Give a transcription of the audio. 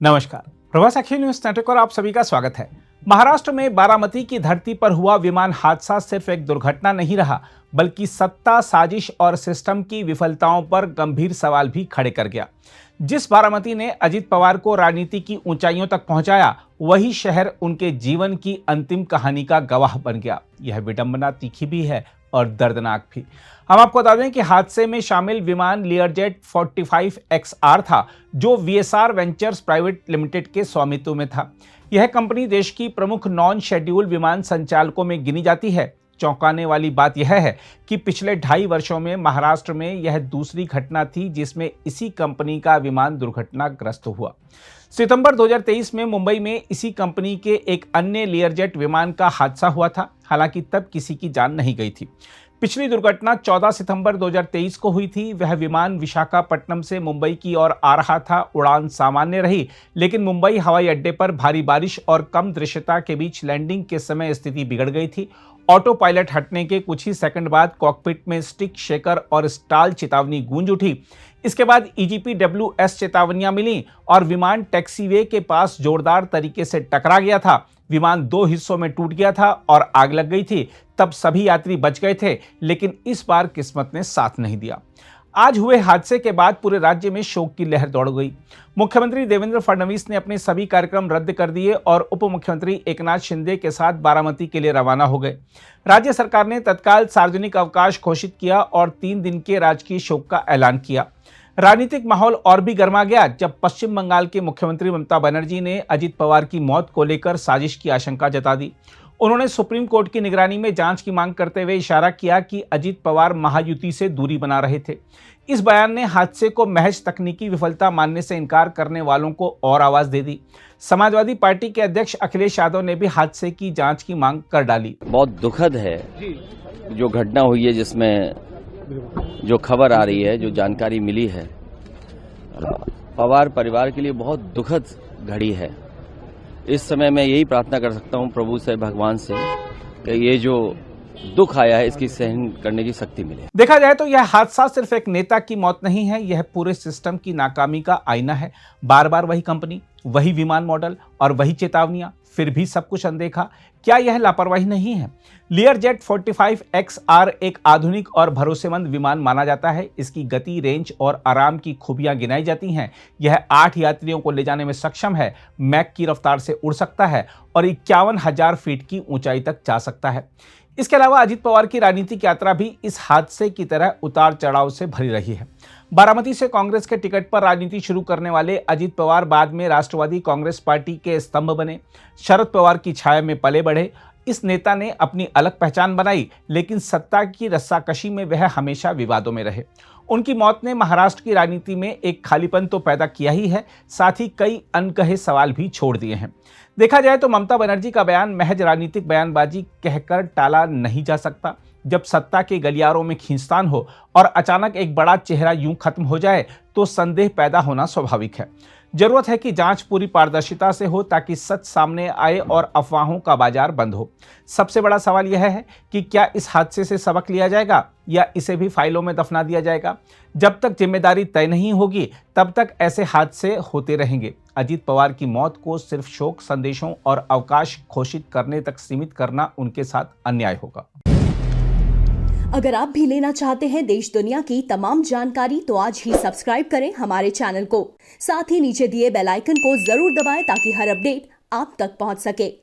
नमस्कार, प्रभास अखिल news network और आप सभी का स्वागत है। महाराष्ट्र में बारामती की धरती पर हुआ विमान हादसा सिर्फ एक दुर्घटना नहीं रहा, बल्कि सत्ता, साजिश और सिस्टम की विफलताओं पर गंभीर सवाल भी खड़े कर गया। जिस बारामती ने अजित पवार को राजनीति की ऊंचाइयों तक पहुंचाया, वही शहर उनके जीवन की अंतिम कहानी का गवाह बन गया। यह विडंबना तीखी भी है और दर्दनाक भी। हम आपको बता दें कि हादसे में शामिल विमान लियरजेट 45XR था, जो वीएसआर वेंचर्स प्राइवेट लिमिटेड के स्वामित्व में था। यह कंपनी देश की प्रमुख नॉन शेड्यूल विमान संचालकों में गिनी जाती है। चौंकाने वाली बात यह है कि पिछले 2.5 वर्षों में महाराष्ट्र में यह दूसरी घटना थी जिसमें इसी कंपनी का विमान दुर्घटनाग्रस्त हुआ। सितंबर 2023 में मुंबई में इसी कंपनी के एक अन्य लियरजेट विमान का हादसा हुआ था। हालांकि तब किसी की जान नहीं गई थी। पिछली दुर्घटना 14 सितंबर 2023 को हुई थी। वह विमान विशाखापट्टनम से मुंबई की ओर आ रहा था। उड़ान सामान्य रही, लेकिन मुंबई हवाई अड्डे पर भारी बारिश और कम दृश्यता के बीच लैंडिंग के समय स्थिति बिगड़ गई थी। ऑटो पायलट हटने के कुछ ही सेकंड बाद कॉकपिट में स्टिक शेकर और स्टाल चेतावनी गूंज उठी। इसके बाद EGPWS चेतावनियां मिली और विमान टैक्सीवे के पास जोरदार तरीके से टकरा गया था। विमान 2 हिस्सों में टूट गया था और आग लग गई थी। तब सभी यात्री बच गए थे, लेकिन इस बार किस्मत ने साथ नहीं दिया। आज हुए हादसे के बाद पूरे राज्य में शोक की लहर दौड़ गई। मुख्यमंत्री देवेंद्र फडणवीस ने अपने सभी कार्यक्रम रद्द कर दिए और उप मुख्यमंत्री एकनाथ शिंदे के साथ बारामती के लिए रवाना हो गए। राज्य सरकार ने तत्काल सार्वजनिक अवकाश घोषित किया और 3 दिन के राजकीय शोक का ऐलान किया। राजनीतिक माहौल और भी गर्मा गया जब पश्चिम बंगाल के मुख्यमंत्री ममता बनर्जी ने अजित पवार की मौत को लेकर साजिश की आशंका जता दी। उन्होंने सुप्रीम कोर्ट की निगरानी में जांच की मांग करते हुए इशारा किया कि अजित पवार महायुति से दूरी बना रहे थे। इस बयान ने हादसे को महज तकनीकी विफलता मानने से इनकार करने वालों को और आवाज दे दी। समाजवादी पार्टी के अध्यक्ष अखिलेश यादव ने भी हादसे की जांच की मांग कर डाली। बहुत दुखद है जो घटना हुई है, जिसमें जो खबर आ रही है, जो जानकारी मिली है, पवार परिवार के लिए बहुत दुखद घड़ी है। इस समय मैं यही प्रार्थना कर सकता हूं प्रभु से, भगवान से, कि ये जो दुख आया है इसकी सहन करने की शक्ति मिले। देखा जाए तो यह हादसा सिर्फ एक नेता की मौत नहीं है, यह पूरे सिस्टम की नाकामी का आईना है। बार बार वही कंपनी, वही विमान मॉडल और वही चेतावनियां, फिर भी सब कुछ अनदेखा। क्या यह लापरवाही नहीं है? लियरजेट 45XR एक आधुनिक और भरोसेमंद विमान माना जाता है। इसकी गति, रेंज और आराम की खूबियां गिनाई जाती हैं। यह 8 यात्रियों को ले जाने में सक्षम है, मैक की रफ्तार से उड़ सकता है और 51,000 फीट की ऊंचाई तक जा सकता है। इसके अलावा अजित पवार की राजनीतिक यात्रा भी इस हादसे की तरह उतार चढ़ाव से भरी रही है। बारामती से कांग्रेस के टिकट पर राजनीति शुरू करने वाले अजित पवार बाद में राष्ट्रवादी कांग्रेस पार्टी के स्तंभ बने। शरद पवार की छाया में पले बढ़े। इस नेता ने अपनी अलग पहचान बनाई, लेकिन सत्ता की रस्साकशी में वह हमेशा विवादों में रहे। उनकी मौत ने महाराष्ट्र की राजनीति में एक खालीपन तो पैदा किया ही है, साथ ही कई अनकहे सवाल भी छोड़ दिए हैं। देखा जाए तो ममता बनर्जी का बयान महज राजनीतिक बयानबाजी कहकर टाला नहीं जा सकता। जब सत्ता के गलियारों में खींचतान हो और अचानक एक बड़ा चेहरा यूं खत्म हो जाए, तो संदेह पैदा होना स्वाभाविक है। जरूरत है कि जांच पूरी पारदर्शिता से हो ताकि सच सामने आए और अफवाहों का बाजार बंद हो। सबसे बड़ा सवाल यह है कि क्या इस हादसे से सबक लिया जाएगा या इसे भी फाइलों में दफना दिया जाएगा? जब तक जिम्मेदारी तय नहीं होगी, तब तक ऐसे हादसे होते रहेंगे। अजित पवार की मौत को सिर्फ शोक संदेशों और अवकाश घोषित करने तक सीमित करना उनके साथ अन्याय होगा। अगर आप भी लेना चाहते हैं देश दुनिया की तमाम जानकारी, तो आज ही सब्सक्राइब करें हमारे चैनल को। साथ ही नीचे दिए बेल आइकन को जरूर दबाएं ताकि हर अपडेट आप तक पहुंच सके।